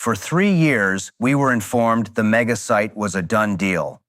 For 3 years, we were informed the mega site was a done deal.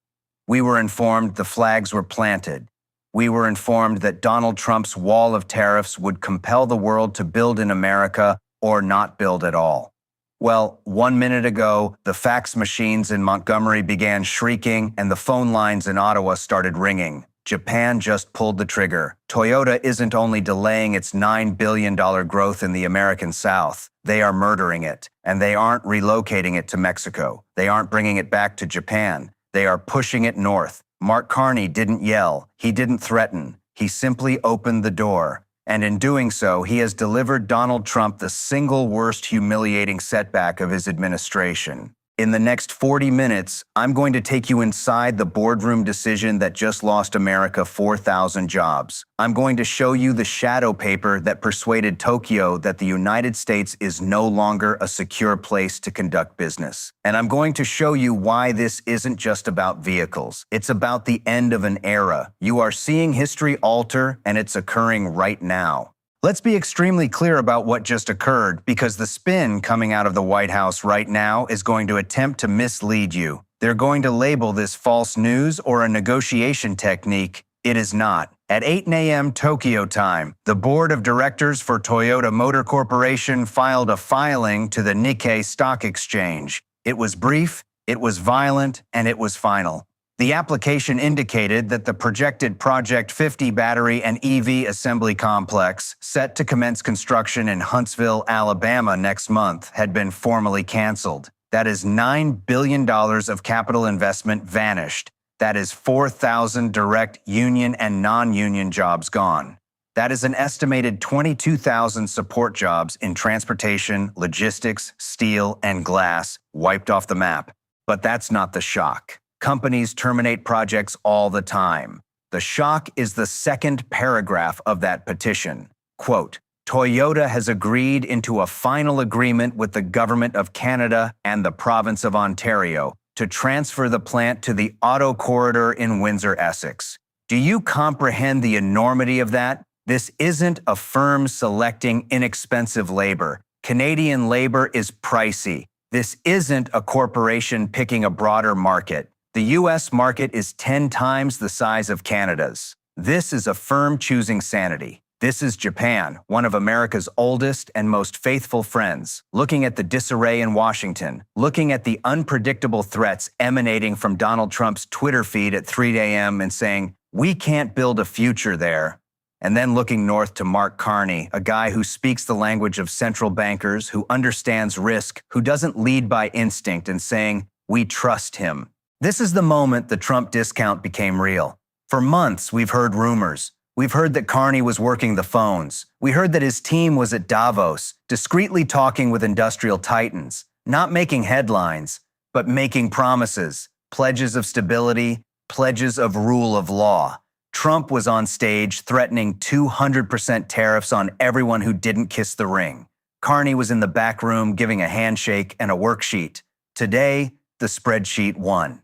We were informed the flags were planted. We were informed that Donald Trump's wall of tariffs would compel the world to build in America or not build at all. Well, 1 minute ago, the fax machines in Montgomery began shrieking and the phone lines in Ottawa started ringing. Japan just pulled the trigger. Toyota isn't only delaying its $9 billion growth in the American South, they are murdering it. And they aren't relocating it to Mexico. They aren't bringing it back to Japan. They are pushing it north. Mark Carney didn't yell. He didn't threaten. He simply opened the door. And in doing so, he has delivered Donald Trump the single worst humiliating setback of his administration. In the next 40 minutes, I'm going to take you inside the boardroom decision that just lost America 4,000 jobs. I'm going to show you the shadow paper that persuaded Tokyo that the United States is no longer a secure place to conduct business. And I'm going to show you why this isn't just about vehicles. It's about the end of an era. You are seeing history alter, and it's occurring right now. Let's be extremely clear about what just occurred, because the spin coming out of the White House right now is going to attempt to mislead you. They're going to label this false news or a negotiation technique. It is not. At 8 a.m. Tokyo time, the board of directors for Toyota Motor Corporation filed a filing to the Nikkei Stock Exchange. It was brief, it was violent, and it was final. The application indicated that the projected Project 50 battery and EV assembly complex, set to commence construction in Huntsville, Alabama next month, had been formally canceled. That is $9 billion of capital investment vanished. That is 4,000 direct union and non-union jobs gone. That is an estimated 22,000 support jobs in transportation, logistics, steel, and glass wiped off the map. But that's not the shock. Companies terminate projects all the time. The shock is the second paragraph of that petition. Quote, Toyota has agreed into a final agreement with the Government of Canada and the Province of Ontario to transfer the plant to the Auto Corridor in Windsor, Essex. Do you comprehend the enormity of that? This isn't a firm selecting inexpensive labor. Canadian labor is pricey. This isn't a corporation picking a broader market. The U.S. market is 10 times the size of Canada's. This is a firm choosing sanity. This is Japan, one of America's oldest and most faithful friends, looking at the disarray in Washington, looking at the unpredictable threats emanating from Donald Trump's Twitter feed at 3 a.m. and saying, "We can't build a future there." And then looking north to Mark Carney, a guy who speaks the language of central bankers, who understands risk, who doesn't lead by instinct, and saying, "We trust him." This is the moment the Trump discount became real. For months, we've heard rumors. We've heard that Carney was working the phones. We heard that his team was at Davos, discreetly talking with industrial titans, not making headlines, but making promises, pledges of stability, pledges of rule of law. Trump was on stage threatening 200% tariffs on everyone who didn't kiss the ring. Carney was in the back room giving a handshake and a worksheet. Today, the spreadsheet won.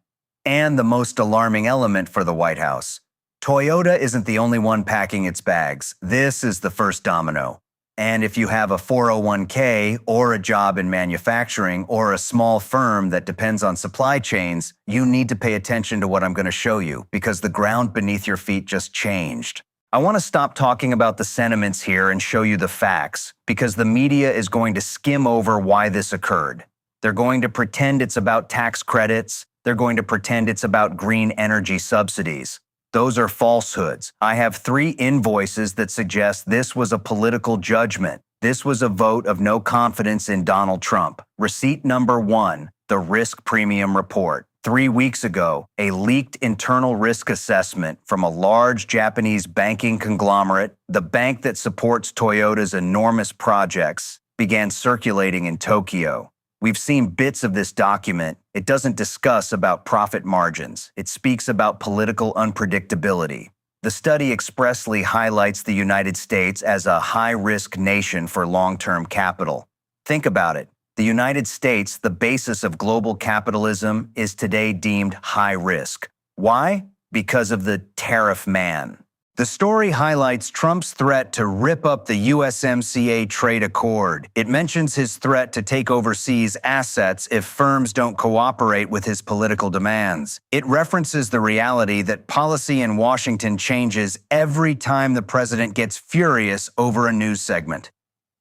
And the most alarming element for the White House. Toyota isn't the only one packing its bags. This is the first domino. And if you have a 401k or a job in manufacturing or a small firm that depends on supply chains, you need to pay attention to what I'm going to show you, because the ground beneath your feet just changed. I want to stop talking about the sentiments here and show you the facts, because the media is going to skim over why this occurred. They're going to pretend it's about tax credits. They're going to pretend it's about green energy subsidies. Those are falsehoods. I have 3 invoices that suggest this was a political judgment. This was a vote of no confidence in Donald Trump. Receipt number 1, the risk premium report. 3 weeks ago, a leaked internal risk assessment from a large Japanese banking conglomerate, the bank that supports Toyota's enormous projects, began circulating in Tokyo. We've seen bits of this document. It doesn't discuss about profit margins. It speaks about political unpredictability. The study expressly highlights the United States as a high-risk nation for long-term capital. Think about it. The United States, the basis of global capitalism, is today deemed high risk. Why? Because of the tariff man. The story highlights Trump's threat to rip up the USMCA trade accord. It mentions his threat to take overseas assets if firms don't cooperate with his political demands. It references the reality that policy in Washington changes every time the president gets furious over a news segment.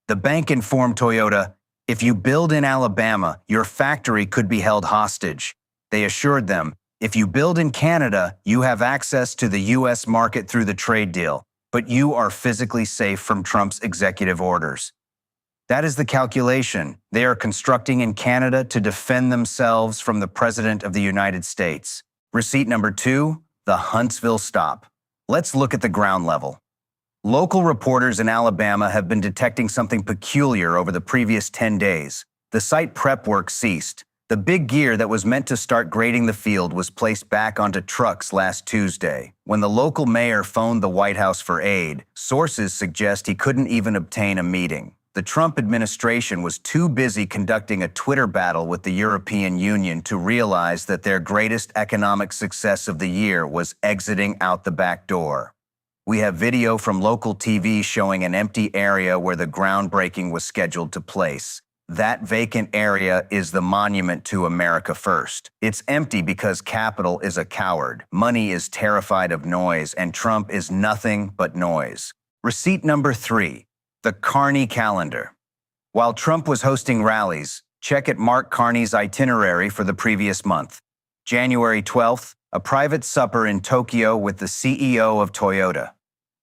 The bank informed Toyota, "If you build in Alabama, your factory could be held hostage." They assured them, "If you build in Canada, you have access to the U.S. market through the trade deal, but you are physically safe from Trump's executive orders." That is the calculation. They are constructing in Canada to defend themselves from the President of the United States. Receipt number 2, the Huntsville stop. Let's look at the ground level. Local reporters in Alabama have been detecting something peculiar over the previous 10 days. The site prep work ceased. The big gear that was meant to start grading the field was placed back onto trucks last Tuesday. When the local mayor phoned the White House for aid, sources suggest he couldn't even obtain a meeting. The Trump administration was too busy conducting a Twitter battle with the European Union to realize that their greatest economic success of the year was exiting out the back door. We have video from local TV showing an empty area where the groundbreaking was scheduled to place. That vacant area is the monument to America First. It's empty because capital is a coward, money is terrified of noise, and Trump is nothing but noise. Receipt number 3, the Carney calendar. While Trump was hosting rallies, check at Mark Carney's itinerary for the previous month. January 12th, a private supper in Tokyo with the CEO of Toyota.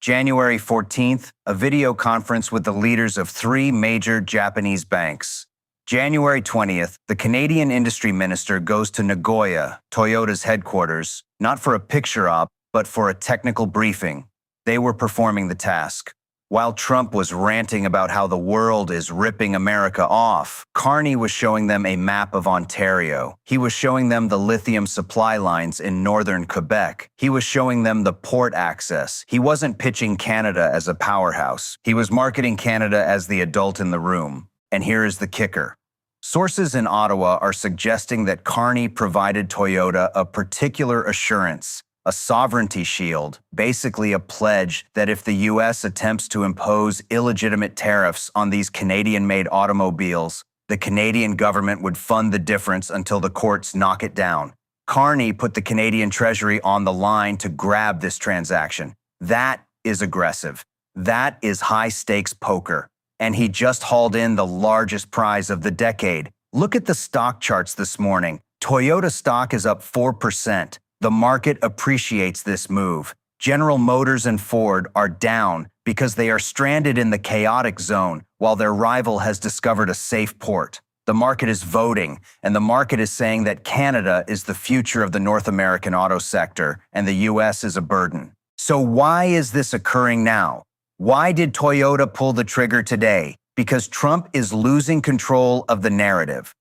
January 14th, a video conference with the leaders of 3 major Japanese banks. January 20th, the Canadian industry minister goes to Nagoya, Toyota's headquarters, not for a picture op, but for a technical briefing. They were performing the task. While Trump was ranting about how the world is ripping America off, Carney was showing them a map of Ontario. He was showing them the lithium supply lines in northern Quebec. He was showing them the port access. He wasn't pitching Canada as a powerhouse. He was marketing Canada as the adult in the room. And here is the kicker. Sources in Ottawa are suggesting that Carney provided Toyota a particular assurance, a sovereignty shield, basically a pledge that if the U.S. attempts to impose illegitimate tariffs on these Canadian-made automobiles, the Canadian government would fund the difference until the courts knock it down. Carney put the Canadian Treasury on the line to grab this transaction. That is aggressive. That is high-stakes poker. And he just hauled in the largest prize of the decade. Look at the stock charts this morning. Toyota stock is up 4%. The market appreciates this move. General Motors and Ford are down because they are stranded in the chaotic zone while their rival has discovered a safe port. The market is voting, and the market is saying that Canada is the future of the North American auto sector and the U.S. is a burden. So why is this occurring now? Why did Toyota pull the trigger today? Because Trump is losing control of the narrative.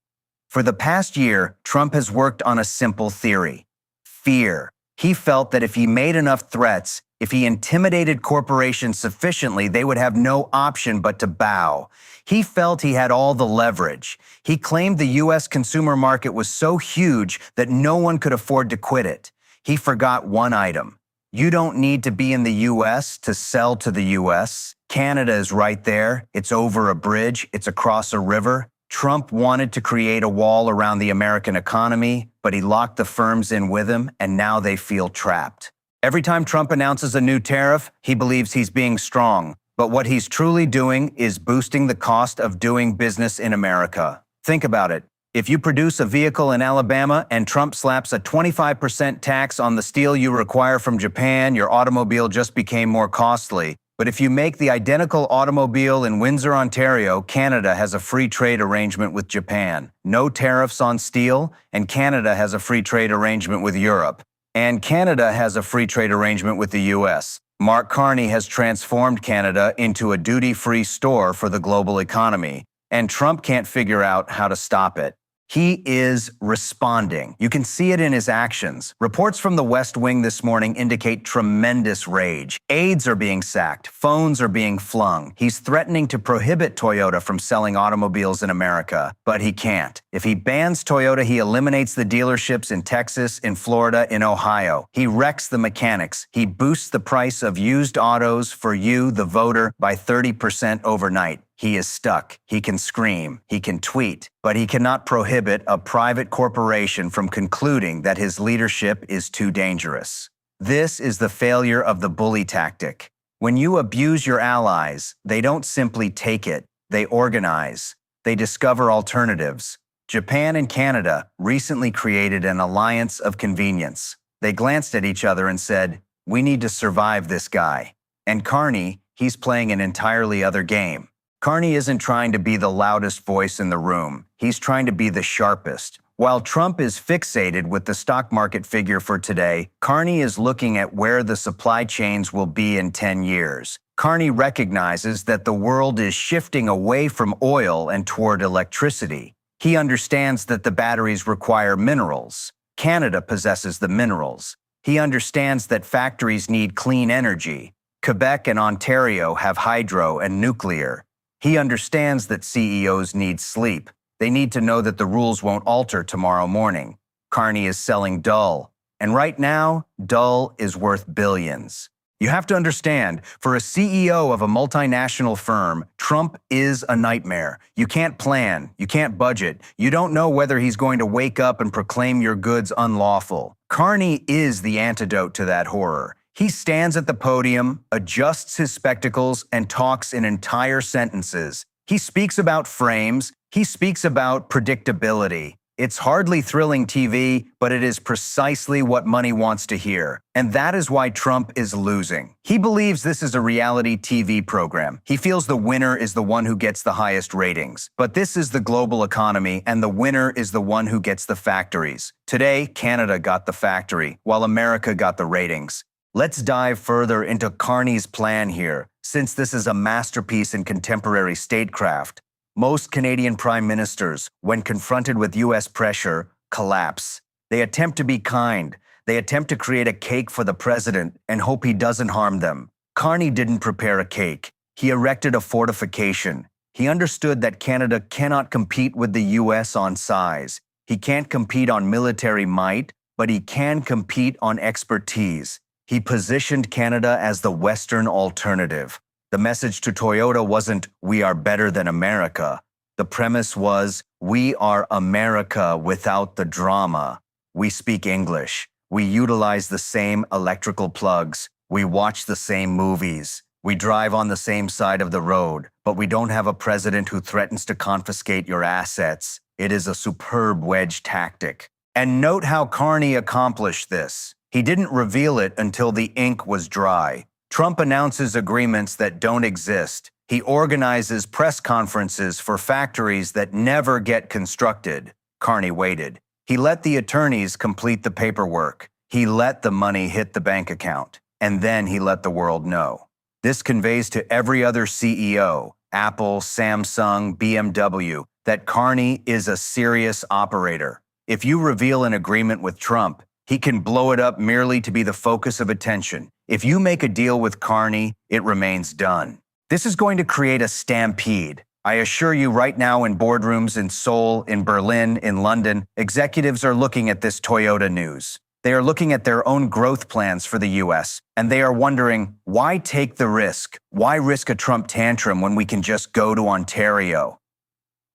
For the past year, Trump has worked on a simple theory. Fear. He felt that if he made enough threats, if he intimidated corporations sufficiently, they would have no option but to bow. He felt he had all the leverage. He claimed the U.S. consumer market was so huge that no one could afford to quit it. He forgot one item. You don't need to be in the U.S. to sell to the U.S. Canada is right there. It's over a bridge. It's across a river. Trump wanted to create a wall around the American economy, but he locked the firms in with him, and now they feel trapped. Every time Trump announces a new tariff, he believes he's being strong. But what he's truly doing is boosting the cost of doing business in America. Think about it. If you produce a vehicle in Alabama and Trump slaps a 25% tax on the steel you require from Japan, your automobile just became more costly. But if you make the identical automobile in Windsor, Ontario, Canada has a free trade arrangement with Japan. No tariffs on steel, and Canada has a free trade arrangement with Europe. And Canada has a free trade arrangement with the U.S. Mark Carney has transformed Canada into a duty-free store for the global economy, and Trump can't figure out how to stop it. He is responding. You can see it in his actions. Reports from the West Wing this morning indicate tremendous rage. Aides are being sacked. Phones are being flung. He's threatening to prohibit Toyota from selling automobiles in America, but he can't. If he bans Toyota, he eliminates the dealerships in Texas, in Florida, in Ohio. He wrecks the mechanics. He boosts the price of used autos for you, the voter, by 30% overnight. He is stuck. He can scream. He can tweet. But he cannot prohibit a private corporation from concluding that his leadership is too dangerous. This is the failure of the bully tactic. When you abuse your allies, they don't simply take it. They organize. They discover alternatives. Japan and Canada recently created an alliance of convenience. They glanced at each other and said, "We need to survive this guy." And Carney, he's playing an entirely other game. Carney isn't trying to be the loudest voice in the room. He's trying to be the sharpest. While Trump is fixated with the stock market figure for today, Carney is looking at where the supply chains will be in 10 years. Carney recognizes that the world is shifting away from oil and toward electricity. He understands that the batteries require minerals. Canada possesses the minerals. He understands that factories need clean energy. Quebec and Ontario have hydro and nuclear. He understands that CEOs need sleep. They need to know that the rules won't alter tomorrow morning. Carney is selling dull. And right now, dull is worth billions. You have to understand, for a CEO of a multinational firm, Trump is a nightmare. You can't plan. You can't budget. You don't know whether he's going to wake up and proclaim your goods unlawful. Carney is the antidote to that horror. He stands at the podium, adjusts his spectacles, and talks in entire sentences. He speaks about frames. He speaks about predictability. It's hardly thrilling TV, but it is precisely what money wants to hear. And that is why Trump is losing. He believes this is a reality TV program. He feels the winner is the one who gets the highest ratings. But this is the global economy, and the winner is the one who gets the factories. Today, Canada got the factory, while America got the ratings. Let's dive further into Carney's plan here, since this is a masterpiece in contemporary statecraft. Most Canadian prime ministers, when confronted with U.S. pressure, collapse. They attempt to be kind. They attempt to create a cake for the president and hope he doesn't harm them. Carney didn't prepare a cake. He erected a fortification. He understood that Canada cannot compete with the U.S. on size. He can't compete on military might, but he can compete on expertise. He positioned Canada as the Western alternative. The message to Toyota wasn't, "We are better than America." The premise was, "We are America without the drama. We speak English. We utilize the same electrical plugs. We watch the same movies. We drive on the same side of the road, but we don't have a president who threatens to confiscate your assets." It is a superb wedge tactic. And note how Carney accomplished this. He didn't reveal it until the ink was dry. Trump announces agreements that don't exist. He organizes press conferences for factories that never get constructed. Carney waited. He let the attorneys complete the paperwork. He let the money hit the bank account. And then he let the world know. This conveys to every other CEO, Apple, Samsung, BMW, that Carney is a serious operator. If you reveal an agreement with Trump, he can blow it up merely to be the focus of attention. If you make a deal with Carney, it remains done. This is going to create a stampede. I assure you right now in boardrooms in Seoul, in Berlin, in London, executives are looking at this Toyota news. They are looking at their own growth plans for the U.S., and they are wondering, why take the risk? Why risk a Trump tantrum when we can just go to Ontario?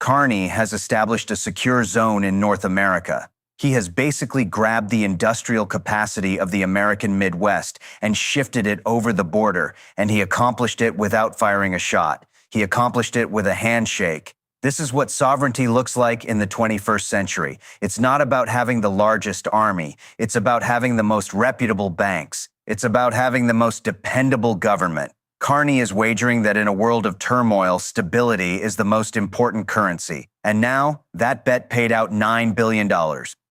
Carney has established a secure zone in North America. He has basically grabbed the industrial capacity of the American Midwest and shifted it over the border, and he accomplished it without firing a shot. He accomplished it with a handshake. This is what sovereignty looks like in the 21st century. It's not about having the largest army. It's about having the most reputable banks. It's about having the most dependable government. Carney is wagering that in a world of turmoil, stability is the most important currency. And now, that bet paid out $9 billion.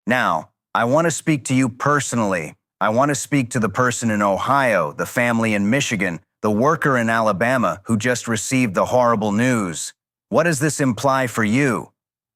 Now, I want to speak to you personally. I want to speak to the person in Ohio, the family in Michigan, the worker in Alabama who just received the horrible news. What does this imply for you?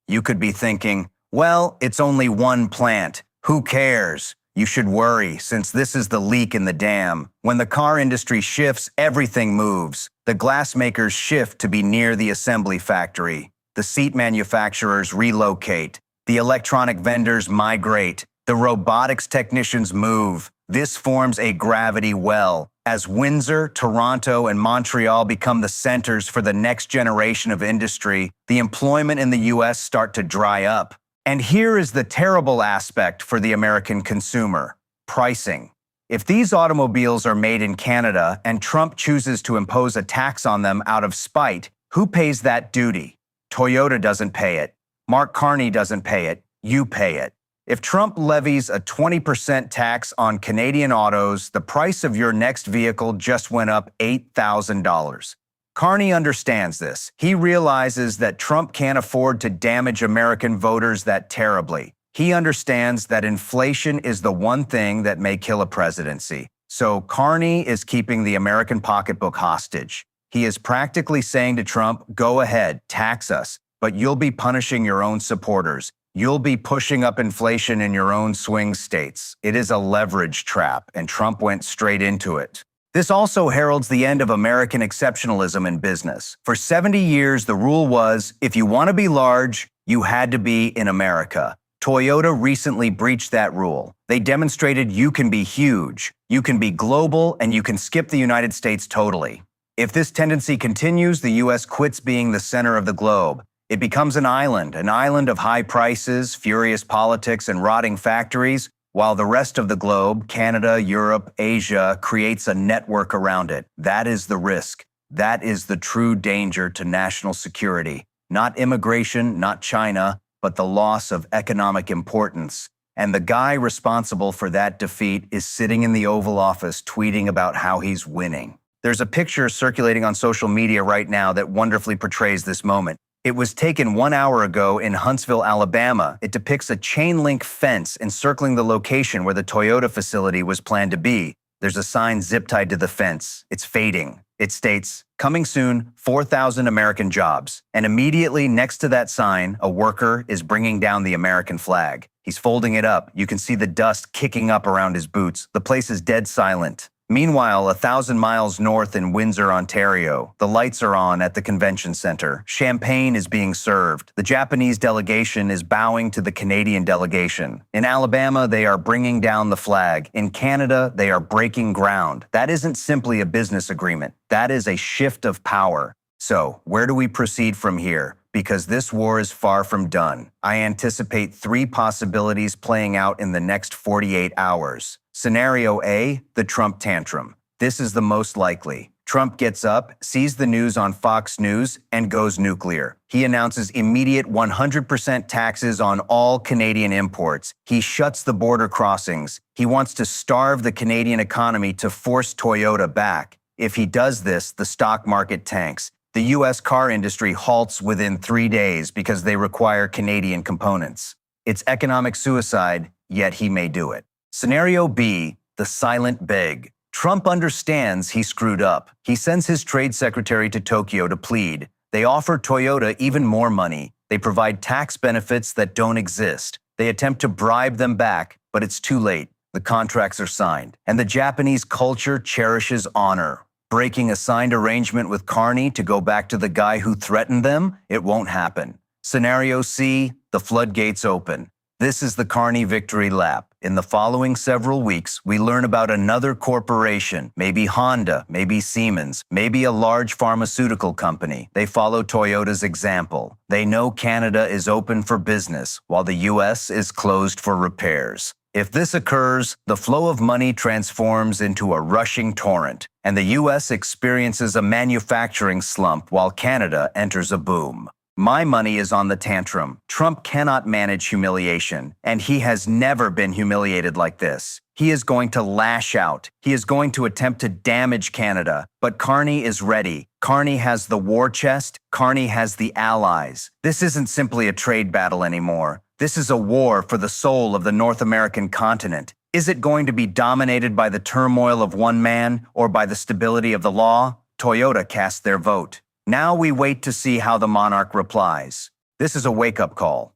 You could be thinking, Well, it's only one plant. Who cares? You should worry, since this is the leak in the dam. When the car industry shifts, everything moves. The glass makers shift to be near the assembly factory. The seat manufacturers relocate. The electronic vendors migrate. The robotics technicians move. This forms a gravity well. As Windsor, Toronto, and Montreal become the centers for the next generation of industry, the employment in the US start to dry up. And here is the terrible aspect for the American consumer: pricing. If these automobiles are made in Canada and Trump chooses to impose a tax on them out of spite, who pays that duty? Toyota doesn't pay it. Mark Carney doesn't pay it. You pay it. If Trump levies a 20% tax on Canadian autos, the price of your next vehicle just went up $8,000. Carney understands this. He realizes that Trump can't afford to damage American voters that terribly. He understands that inflation is the one thing that may kill a presidency. So Carney is keeping the American pocketbook hostage. He is practically saying to Trump, go ahead, tax us, but you'll be punishing your own supporters. You'll be pushing up inflation in your own swing states. It is a leverage trap, and Trump went straight into it. This also heralds the end of American exceptionalism in business. For 70 years, the rule was, if you want to be large, you had to be in America. Toyota recently breached that rule. They demonstrated you can be huge, you can be global, and you can skip the United States totally. If this tendency continues, the US quits being the center of the globe. It becomes an island of high prices, furious politics, and rotting factories, while the rest of the globe, Canada, Europe, Asia, creates a network around it. That is the risk. That is the true danger to national security. Not immigration, not China, but the loss of economic importance. And the guy responsible for that defeat is sitting in the Oval Office tweeting about how he's winning. There's a picture circulating on social media right now that wonderfully portrays this moment. It was taken 1 hour ago in Huntsville, Alabama. It depicts a chain-link fence encircling the location where the Toyota facility was planned to be. There's a sign zip-tied to the fence. It's fading. It states, "Coming soon, 4,000 American jobs." And immediately next to that sign, a worker is bringing down the American flag. He's folding it up. You can see the dust kicking up around his boots. The place is dead silent. Meanwhile, 1,000 miles north in Windsor, Ontario, the lights are on at the convention center. Champagne is being served. The Japanese delegation is bowing to the Canadian delegation. In Alabama, they are bringing down the flag. In Canada, they are breaking ground. That isn't simply a business agreement. That is a shift of power. So, where do we proceed from here? Because this war is far from done. I anticipate 3 possibilities playing out in the next 48 hours. Scenario A, the Trump tantrum. This is the most likely. Trump gets up, sees the news on Fox News, and goes nuclear. He announces immediate 100% taxes on all Canadian imports. He shuts the border crossings. He wants to starve the Canadian economy to force Toyota back. If he does this, the stock market tanks. The US car industry halts within 3 days because they require Canadian components. It's economic suicide, yet he may do it. Scenario B, the silent beg. Trump understands he screwed up. He sends his trade secretary to Tokyo to plead. They offer Toyota even more money. They provide tax benefits that don't exist. They attempt to bribe them back, but it's too late. The contracts are signed. And the Japanese culture cherishes honor. Breaking a signed arrangement with Carney to go back to the guy who threatened them, it won't happen. Scenario C, the floodgates open. This is the Carney victory lap. In the following several weeks, we learn about another corporation, maybe Honda, maybe Siemens, maybe a large pharmaceutical company. They follow Toyota's example. They know Canada is open for business, while the US is closed for repairs. If this occurs, the flow of money transforms into a rushing torrent, and the US experiences a manufacturing slump while Canada enters a boom. My money is on the tantrum. Trump cannot manage humiliation, and he has never been humiliated like this. He is going to lash out. He is going to attempt to damage Canada, but Carney is ready. Carney has the war chest. Carney has the allies. This isn't simply a trade battle anymore. This is a war for the soul of the North American continent. Is it going to be dominated by the turmoil of one man or by the stability of the law? Toyota cast their vote. Now we wait to see how the monarch replies. This is a wake-up call.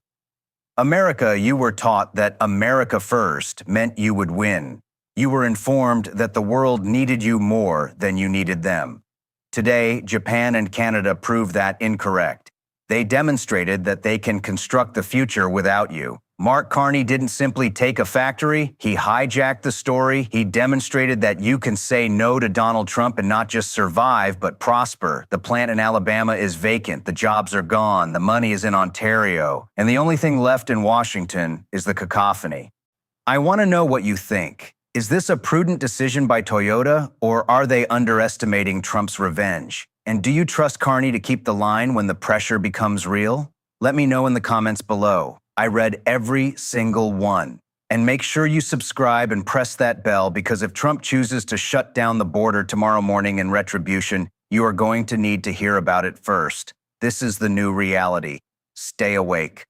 America, you were taught that America first meant you would win. You were informed that the world needed you more than you needed them. Today, Japan and Canada prove that incorrect. They demonstrated that they can construct the future without you. Mark Carney didn't simply take a factory, he hijacked the story. He demonstrated that you can say no to Donald Trump and not just survive, but prosper. The plant in Alabama is vacant, the jobs are gone, the money is in Ontario, and the only thing left in Washington is the cacophony. I want to know what you think. Is this a prudent decision by Toyota, or are they underestimating Trump's revenge? And do you trust Carney to keep the line when the pressure becomes real? Let me know in the comments below. I read every single one. And make sure you subscribe and press that bell, because if Trump chooses to shut down the border tomorrow morning in retribution, you are going to need to hear about it first. This is the new reality. Stay awake.